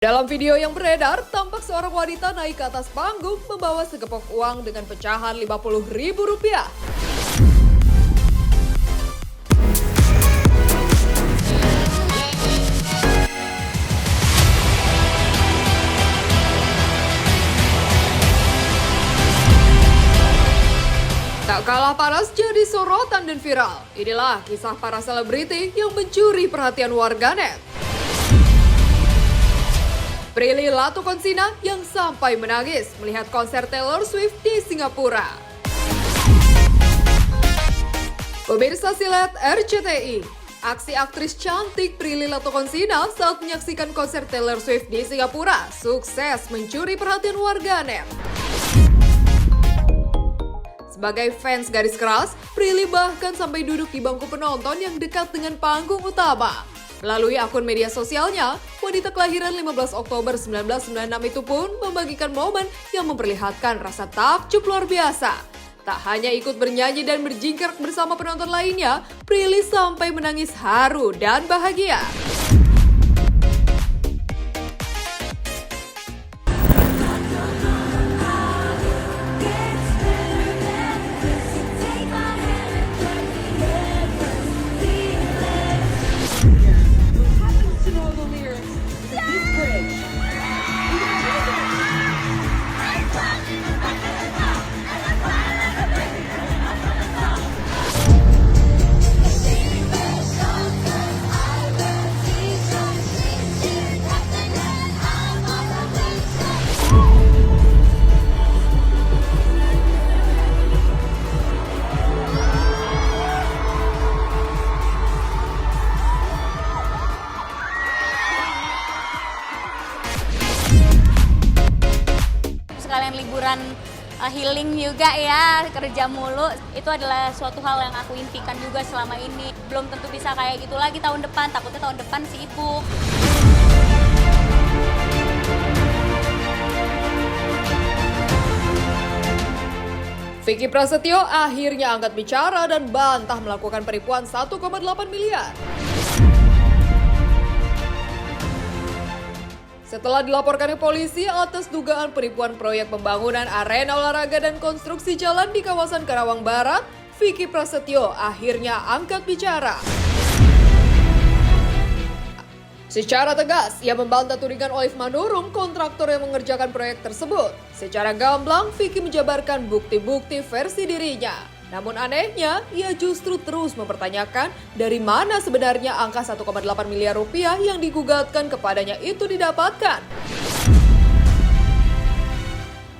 Dalam video yang beredar, tampak seorang wanita naik ke atas panggung membawa segepok uang dengan pecahan Rp50.000. Tak kalah panas jadi sorotan dan viral. Inilah kisah para selebriti yang mencuri perhatian warganet. Prilly Latukonsina yang sampai menangis melihat konser Taylor Swift di Singapura. Pemirsa silet RCTI, aksi aktris cantik Prilly Latukonsina saat menyaksikan konser Taylor Swift di Singapura sukses mencuri perhatian warganet. Sebagai fans garis keras, Prilly bahkan sampai duduk di bangku penonton yang dekat dengan panggung utama. Melalui akun media sosialnya, wanita kelahiran 15 Oktober 1996 itu pun membagikan momen yang memperlihatkan rasa takjub luar biasa. Tak hanya ikut bernyanyi dan berjingkrak bersama penonton lainnya, Prilly sampai menangis haru dan bahagia. Sekalian liburan healing juga ya, kerja mulu, itu adalah suatu hal yang aku impikan juga selama ini. Belum tentu bisa kayak gitu lagi tahun depan, takutnya tahun depan sibuk. Vicky Prasetyo akhirnya angkat bicara dan bantah melakukan penipuan 1,8 miliar. Setelah dilaporkan ke polisi atas dugaan penipuan proyek pembangunan arena olahraga dan konstruksi jalan di kawasan Karawang Barat, Vicky Prasetyo akhirnya angkat bicara. Secara tegas, ia membantah tudingan Olive Manurung, kontraktor yang mengerjakan proyek tersebut. Secara gamblang, Vicky menjabarkan bukti-bukti versi dirinya. Namun anehnya, ia justru terus mempertanyakan dari mana sebenarnya angka 1,8 miliar rupiah yang digugatkan kepadanya itu didapatkan.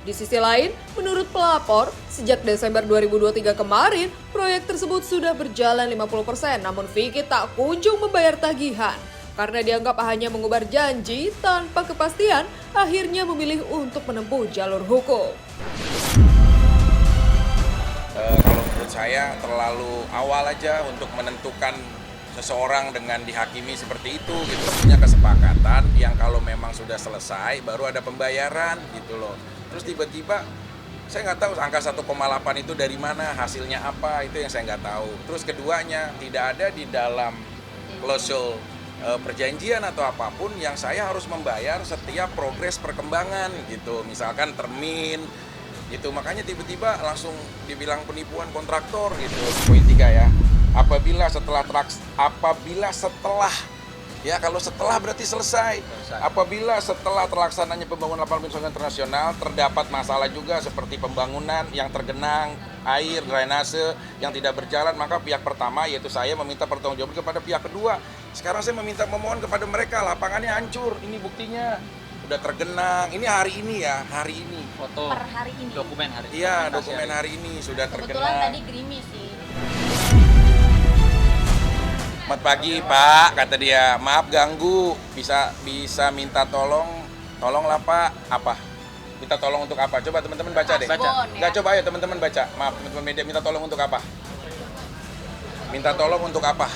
Di sisi lain, menurut pelapor, sejak Desember 2023 kemarin, proyek tersebut sudah berjalan 50%, namun Vicky tak kunjung membayar tagihan. Karena dianggap hanya mengubar janji tanpa kepastian, akhirnya memilih untuk menempuh jalur hukum. Kalau menurut saya terlalu awal aja untuk menentukan seseorang dengan dihakimi seperti itu gitu. Punya kesepakatan yang kalau memang sudah selesai baru ada pembayaran gitu loh. Terus tiba-tiba saya nggak tahu angka 1,8 itu dari mana, hasilnya apa, itu yang saya nggak tahu. Terus keduanya tidak ada di dalam klausul perjanjian atau apapun yang saya harus membayar setiap progres perkembangan gitu. Misalkan termin gitu, makanya tiba-tiba langsung dibilang penipuan kontraktor gitu. Poin 3 ya, apabila setelah ya kalau setelah berarti selesai. Apabila setelah terlaksananya pembangunan lapangan penyelesaian internasional terdapat masalah juga seperti pembangunan yang tergenang, air, drainase yang tidak berjalan, maka pihak pertama yaitu saya meminta pertanggungjawaban kepada pihak kedua. Sekarang saya memohon kepada mereka, lapangannya hancur, ini buktinya. Udah tergenang, ini hari ini ya, hari ini. Foto Per hari ini. dokumen hari ini. Iya, dokumen hari ini sudah Kebetulan tergenang. tadi gerimis sih. Selamat pagi Pak, kata dia, maaf ganggu, bisa minta tolonglah Pak, apa? Minta tolong untuk apa? Coba teman-teman baca deh. Baca. Nggak, coba ayo teman-teman baca. Maaf teman-teman media, minta tolong untuk apa? Minta tolong untuk apa?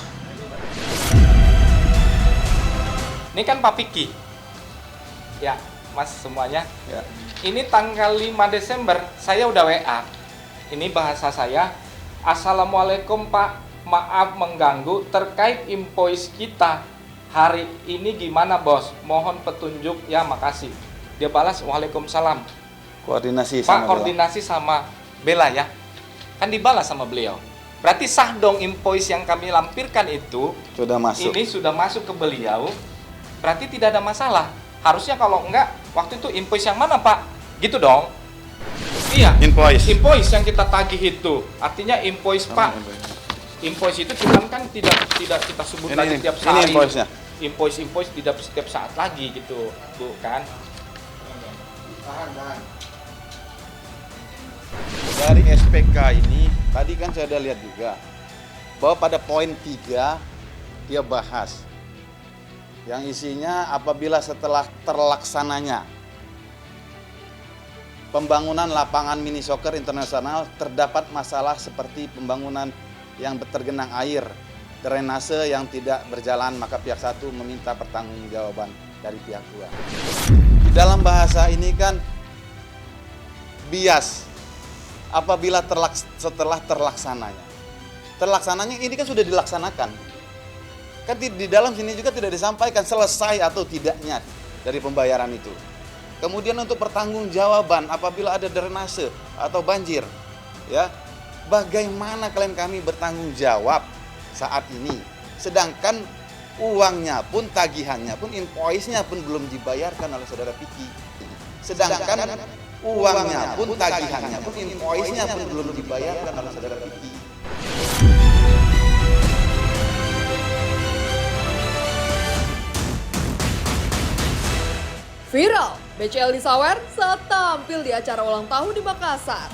Ini kan Pak Piki. Ya, Mas semuanya. Ya. Ini tanggal 5 Desember, saya udah WA. Ini bahasa saya. Assalamualaikum Pak, maaf mengganggu terkait invoice kita. hari ini gimana bos? Mohon petunjuk ya, makasih. Dia balas, waalaikumsalam. Koordinasi Pak, sama Bella. koordinasi sama Bella ya. Kan dibalas sama beliau. Berarti sah dong invoice yang kami lampirkan itu. Sudah masuk. Ini sudah masuk ke beliau. Berarti tidak ada masalah. Harusnya kalau enggak, waktu itu invoice yang mana Pak? Gitu dong. Iya. Invoice yang kita tagih itu. Artinya invoice Pak. Invoice itu cuman kan tidak kita sebut lagi tiap Ini hari. invoice-nya. Invoice tidak setiap saat lagi gitu, Bu kan? Dari SPK ini, tadi kan saya udah lihat juga bahwa pada poin 3 dia bahas yang isinya apabila setelah terlaksananya pembangunan lapangan mini soccer internasional terdapat masalah seperti pembangunan yang tergenang air, drainase yang tidak berjalan, maka pihak satu meminta pertanggungjawaban dari pihak dua. Di dalam bahasa ini kan bias apabila setelah terlaksananya. Terlaksananya ini kan sudah dilaksanakan. Kan di dalam sini juga tidak disampaikan selesai atau tidaknya dari pembayaran itu. Kemudian untuk pertanggungjawaban apabila ada drainase atau banjir, ya, bagaimana klien kami bertanggung jawab saat ini? Sedangkan uangnya pun, tagihannya pun, invoice-nya pun belum dibayarkan oleh saudara Piki. Sedangkan uangnya pun, tagihannya pun, invoice-nya pun belum dibayarkan oleh saudara Piki. Viral, BCL disawer saat tampil di acara ulang tahun di Makassar.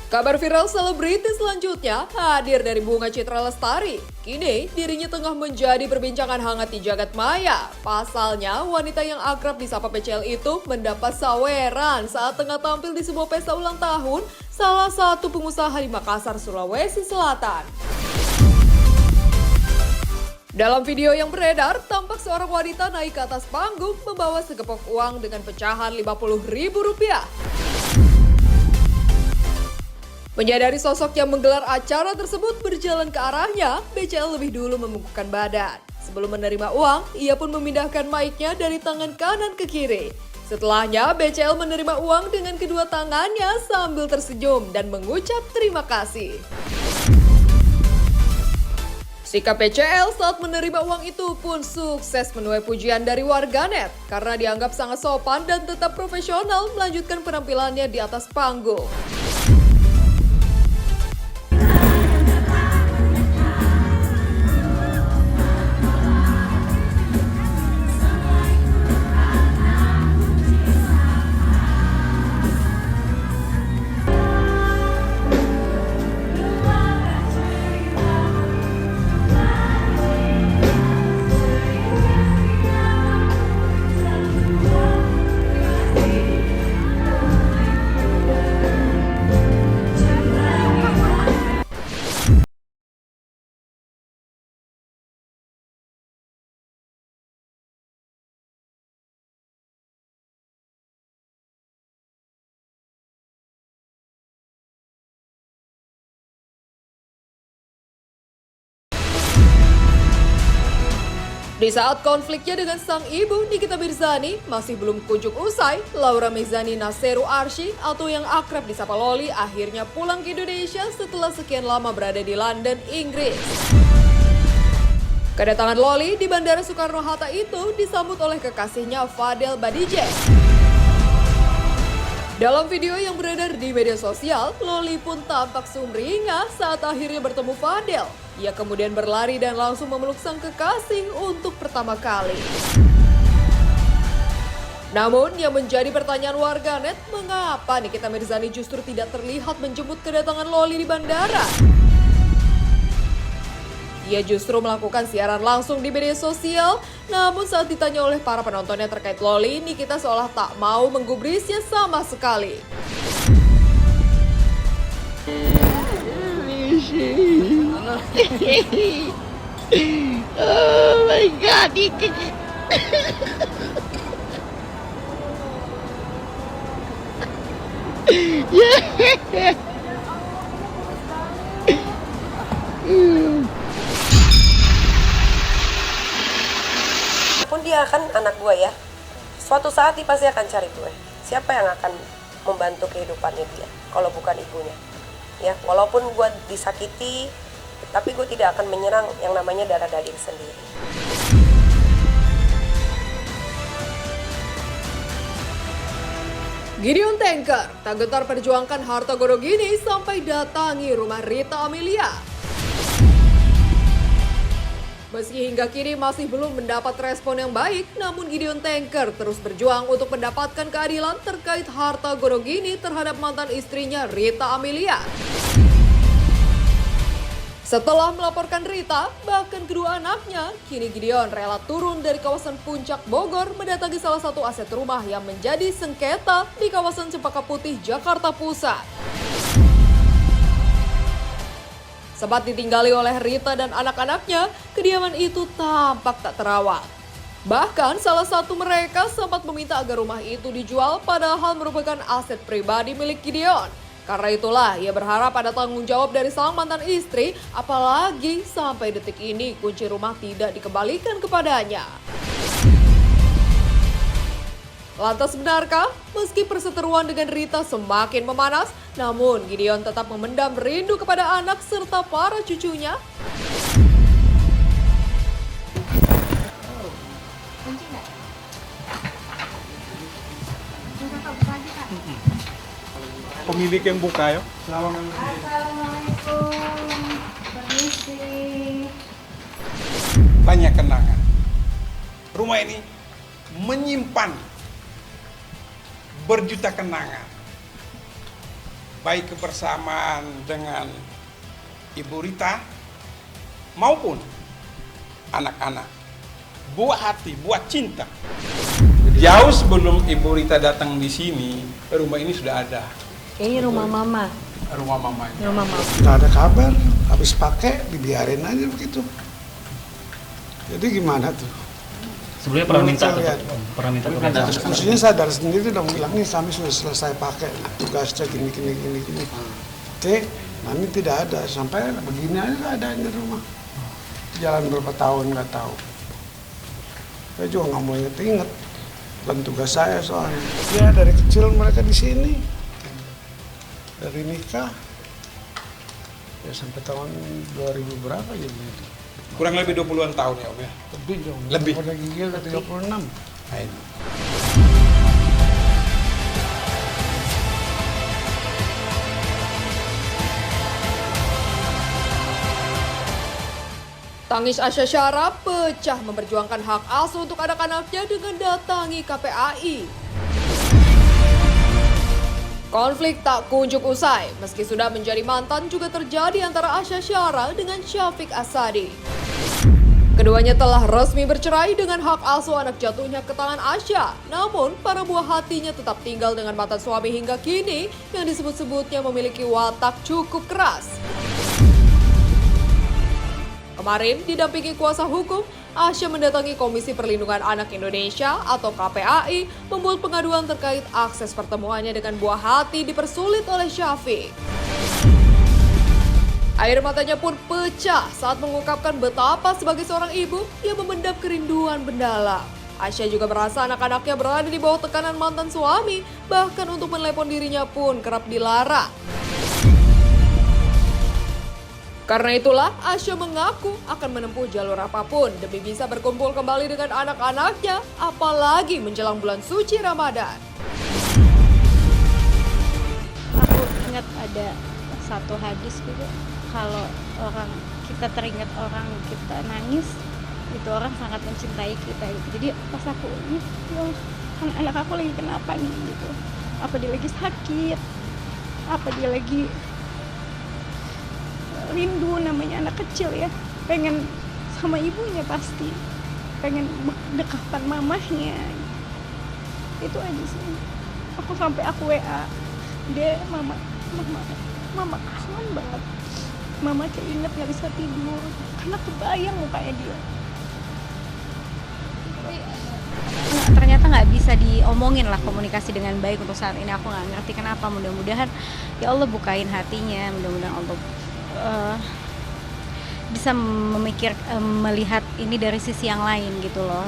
Kabar viral selebriti selanjutnya hadir dari Bunga Citra Lestari. Kini dirinya tengah menjadi perbincangan hangat di jagat maya. Pasalnya, wanita yang akrab disapa BCL itu mendapat saweran saat tengah tampil di sebuah pesta ulang tahun salah satu pengusaha di Makassar, Sulawesi Selatan. Dalam video yang beredar, tampak seorang wanita naik ke atas panggung membawa segepok uang dengan pecahan Rp50.000. Menyadari sosok yang menggelar acara tersebut berjalan ke arahnya, BCL lebih dulu membungkukkan badan. Sebelum menerima uang, ia pun memindahkan mic-nya dari tangan kanan ke kiri. Setelahnya, BCL menerima uang dengan kedua tangannya sambil tersenyum dan mengucap terima kasih. Sikap BCL saat menerima uang itu pun sukses menuai pujian dari warganet karena dianggap sangat sopan dan tetap profesional melanjutkan penampilannya di atas panggung. Di saat konfliknya dengan sang ibu Nikita Mirzani masih belum kunjung usai, Laura Mizani Naseru Arsy atau yang akrab disapa Loli akhirnya pulang ke Indonesia setelah sekian lama berada di London, Inggris. Kedatangan Loli di Bandara Soekarno-Hatta itu disambut oleh kekasihnya Fadel Badije. Dalam video yang beredar di media sosial, Loli pun tampak sumringah saat akhirnya bertemu Fadel. Ia kemudian berlari dan langsung memeluk sang kekasih untuk pertama kali. Namun yang menjadi pertanyaan warganet, mengapa Nikita Mirzani justru tidak terlihat menjemput kedatangan Loli di bandara? Ia justru melakukan siaran langsung di media sosial, namun saat ditanya oleh para penontonnya terkait Loli, Nikita seolah tak mau menggubrisnya sama sekali. Oh my God, dia kan anak gue ya, suatu saat dia pasti akan cari gue. Siapa yang akan membantu kehidupannya dia kalau bukan ibunya? Ya, walaupun gue disakiti, tapi gue tidak akan menyerang yang namanya darah daging sendiri. Gideon Tanker tak gentar perjuangkan harta gono gini sampai datangi rumah Rita Amelia. Meski hingga kini masih belum mendapat respon yang baik, namun Gideon Tanker terus berjuang untuk mendapatkan keadilan terkait harta gono gini terhadap mantan istrinya Rita Amelia. Setelah melaporkan Rita, bahkan kedua anaknya, kini Gideon rela turun dari kawasan Puncak Bogor mendatangi salah satu aset rumah yang menjadi sengketa di kawasan Cempaka Putih, Jakarta Pusat. Sempat ditinggali oleh Rita dan anak-anaknya, kediaman itu tampak tak terawat. Bahkan salah satu mereka sempat meminta agar rumah itu dijual padahal merupakan aset pribadi milik Gideon. Karena itulah ia berharap ada tanggung jawab dari sang mantan istri, apalagi sampai detik ini kunci rumah tidak dikembalikan kepadanya. Lantas benarkah meski perseteruan dengan Rita semakin memanas, namun Gideon tetap memendam rindu kepada anak serta para cucunya? Pemilik yang buka ya. Assalamualaikum. Permisi. Banyak kenangan. Rumah ini menyimpan berjuta kenangan. Baik kebersamaan dengan Ibu Rita maupun anak-anak. Buat hati, buat cinta. Jauh sebelum Ibu Rita datang di sini, rumah ini sudah ada. Ini rumah mama. Rumah mama. Rumah mama. Nggak ada kabar, habis pakai dibiarin aja begitu. Jadi gimana tuh? Sebelumnya pernah minta Maksudnya sadar sendiri dong bilang nih kami sudah selesai pakai tugasnya gini. Oke, kami tidak ada sampai begini aja ada di rumah. Jalan berapa tahun nggak tahu. Saya juga nggak mau inget dan tugas saya soalnya. Ya dari kecil mereka di sini. Dari nikah ya sampai tahun 2000 berapa ya itu? Kurang lebih 20-an tahun ya Om ya? Lebih dong. Lebih. Pada gigil ke 36. Nah, ini. Tangis Asya Syara pecah memperjuangkan hak asuh untuk anak-anaknya dengan datangi KPAI. Konflik tak kunjung usai, meski sudah menjadi mantan juga terjadi antara Asya Syara dengan Syafiq Asadi. Keduanya telah resmi bercerai dengan hak asuh anak jatuhnya ke tangan Asya. Namun, para buah hatinya tetap tinggal dengan mantan suami hingga kini yang disebut-sebutnya memiliki watak cukup keras. Kemarin, didampingi kuasa hukum, Asya mendatangi Komisi Perlindungan Anak Indonesia atau KPAI membuat pengaduan terkait akses pertemuannya dengan buah hati dipersulit oleh Syafiq. Air matanya pun pecah saat mengungkapkan betapa sebagai seorang ibu ia memendam kerinduan mendalam. Asya juga merasa anak-anaknya berada di bawah tekanan mantan suami, bahkan untuk menelepon dirinya pun kerap dilarang. Karena itulah, Asya mengaku akan menempuh jalur apapun demi bisa berkumpul kembali dengan anak-anaknya, apalagi menjelang bulan suci Ramadan. Aku ingat ada satu hadis juga, kalau kita teringat orang kita nangis, itu orang sangat mencintai kita gitu. Jadi pas aku ingat, kan anak aku lagi kenapa nih gitu, apa dia lagi sakit, apa dia lagi rindu, namanya anak kecil ya, pengen sama ibunya, pasti pengen dekatan mamahnya. Itu aja sih. Aku sampai aku WA dia, mama kangen banget, mama keinget nggak bisa tidur karena kebayang mukanya dia. Ternyata nggak bisa diomongin lah, komunikasi dengan baik untuk saat ini. Aku nggak ngerti kenapa. Mudah-mudahan ya Allah bukain hatinya, mudah-mudahan Allah bisa melihat ini dari sisi yang lain gitu loh.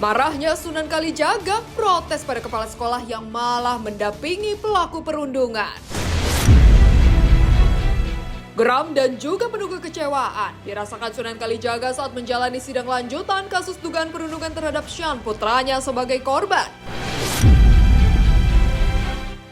Marahnya Sunan Kalijaga protes pada kepala sekolah yang malah mendampingi pelaku perundungan. Geram dan juga penuh kekecewaan dirasakan Sunan Kalijaga saat menjalani sidang lanjutan kasus dugaan perundungan terhadap Sean, putranya sebagai korban.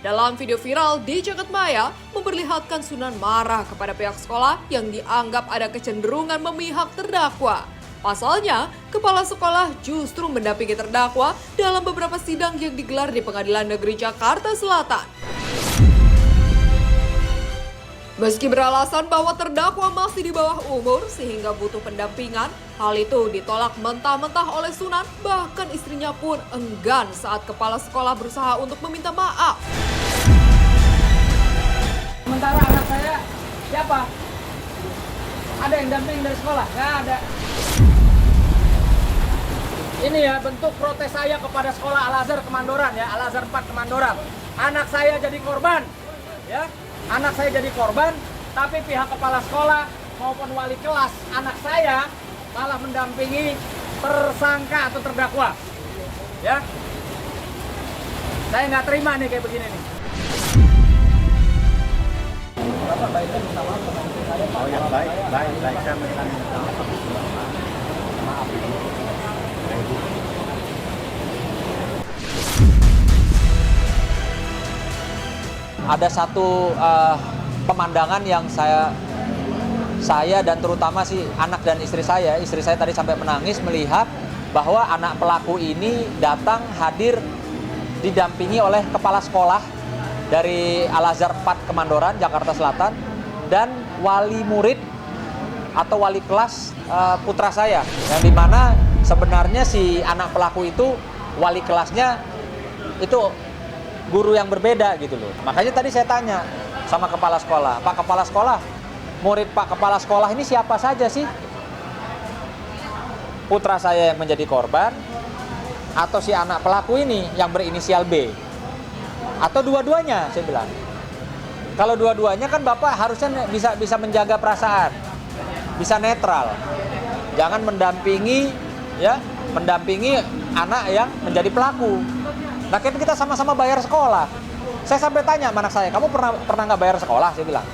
Dalam video viral di Jagadmaya, memperlihatkan Sunan marah kepada pihak sekolah yang dianggap ada kecenderungan memihak terdakwa. Pasalnya, kepala sekolah justru mendampingi terdakwa dalam beberapa sidang yang digelar di Pengadilan Negeri Jakarta Selatan. Meski beralasan bahwa terdakwa masih di bawah umur sehingga butuh pendampingan, hal itu ditolak mentah-mentah oleh Sunan, bahkan istrinya pun enggan saat kepala sekolah berusaha untuk meminta maaf. Sementara anak saya, siapa? Ada yang damping dari sekolah? Nggak ada. Ini ya bentuk protes saya kepada sekolah Al-Azhar Kemandoran ya, Al-Azhar 4 Kemandoran. Anak saya jadi korban, ya. Anak saya jadi korban, tapi pihak kepala sekolah maupun wali kelas anak saya malah mendampingi tersangka atau terdakwa, ya. Saya nggak terima nih kayak begini nih. Oh ya, baik, saya minta maaf. Ada satu pemandangan yang saya dan terutama si anak dan istri saya tadi sampai menangis melihat bahwa anak pelaku ini datang hadir didampingi oleh kepala sekolah dari Al-Azhar 4 Kemandoran, Jakarta Selatan, dan wali murid atau wali kelas putra saya, yang dimana sebenarnya si anak pelaku itu wali kelasnya itu guru yang berbeda gitu loh. Makanya tadi saya tanya sama kepala sekolah, Pak Kepala Sekolah, murid Pak Kepala Sekolah ini siapa saja sih? Putra saya yang menjadi korban, atau si anak pelaku ini yang berinisial B? Atau dua-duanya, saya bilang. Kalau dua-duanya kan Bapak harusnya bisa menjaga perasaan, bisa netral. Jangan mendampingi anak yang menjadi pelaku. Nah, kan kita sama-sama bayar sekolah. Saya sampai tanya sama anak saya, kamu pernah nggak bayar sekolah? Saya bilang.